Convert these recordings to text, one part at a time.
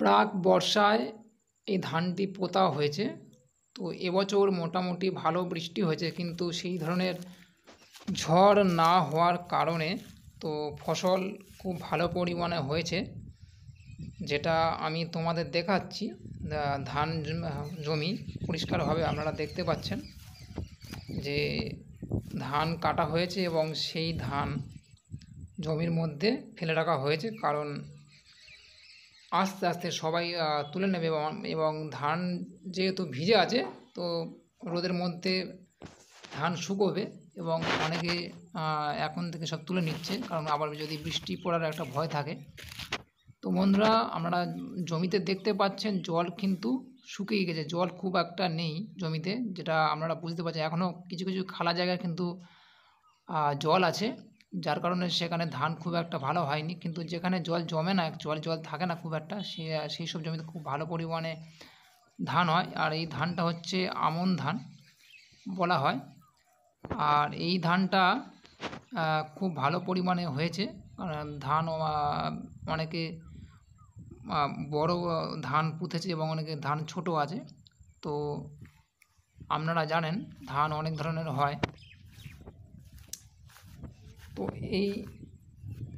প্রাক বর্ষায় এই ধানটি পোঁতা হয়েছে। তো এবছর মোটামুটি ভালো বৃষ্টি হয়েছে, কিন্তু সেই ধরনের ঝড় না হওয়ার কারণে তো ফসল খুব ভালো পরিমাণে হয়েছে, যেটা আমি তোমাদের দেখাচ্ছি। ধান জমি পরিষ্কারভাবে আপনারা দেখতে পাচ্ছেন যে ধান কাটা হয়েছে এবং সেই ধান জমির মধ্যে ফেলে রাখা হয়েছে, কারণ আস্তে আস্তে সবাই তুলে নেবে এবং ধান যেহেতু ভিজে আছে, তো রোদের মধ্যে ধান শুকোবে এবং অনেকে এখন থেকে সব তুলে নিচ্ছে, কারণ আবার যদি বৃষ্টি পড়ার একটা ভয় থাকে। তো বন্ধুরা, আপনারা জমিতে দেখতে পাচ্ছেন জল কিন্তু শুকিয়ে গেছে, জল খুব একটা নেই জমিতে, যেটা আপনারা বুঝতে পারছেন। এখনও কিছু কিছু খালা জায়গায় কিন্তু জল আছে, যার কারণে সেখানে ধান খুব একটা ভালো হয়নি। কিন্তু যেখানে জল জমে না, জল থাকে না খুব একটা, সেই সব জমিতে খুব ভালো পরিমাণে ধান হয়। আর এই ধানটা হচ্ছে আমন ধান বলা হয়। আর এই ধানটা খুব ভালো পরিমাণে হয়েছে। ধান অনেকে বড় ধান পুঁতেছে এবং অনেকে ধান ছোট আছে। তো আপনারা জানেন ধান অনেক ধরনের হয়। তো এই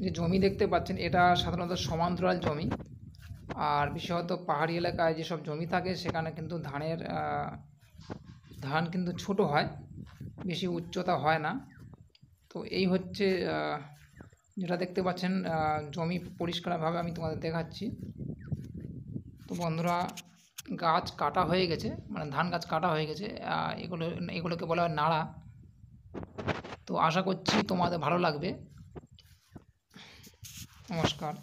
যে জমি দেখতে পাচ্ছেন, এটা সাধারণত সমান্তরাল জমি। আর বিশেষত পাহাড়ি এলাকায় যেসব জমি থাকে সেখানে কিন্তু ধান কিন্তু ছোট হয়, বেশি উচ্চতা হয় না। তো এই হচ্ছে যেটা দেখতে পাচ্ছেন, জমি পরিষ্কারভাবে আমি তোমাদের দেখাচ্ছি। তো বন্ধুরা, গাছ কাটা হয়ে গেছে, মানে ধান গাছ কাটা হয়ে গেছে। এগুলোকে বলা হয় নাড়া। তো আশা করছি তোমাদের ভালো লাগবে। নমস্কার।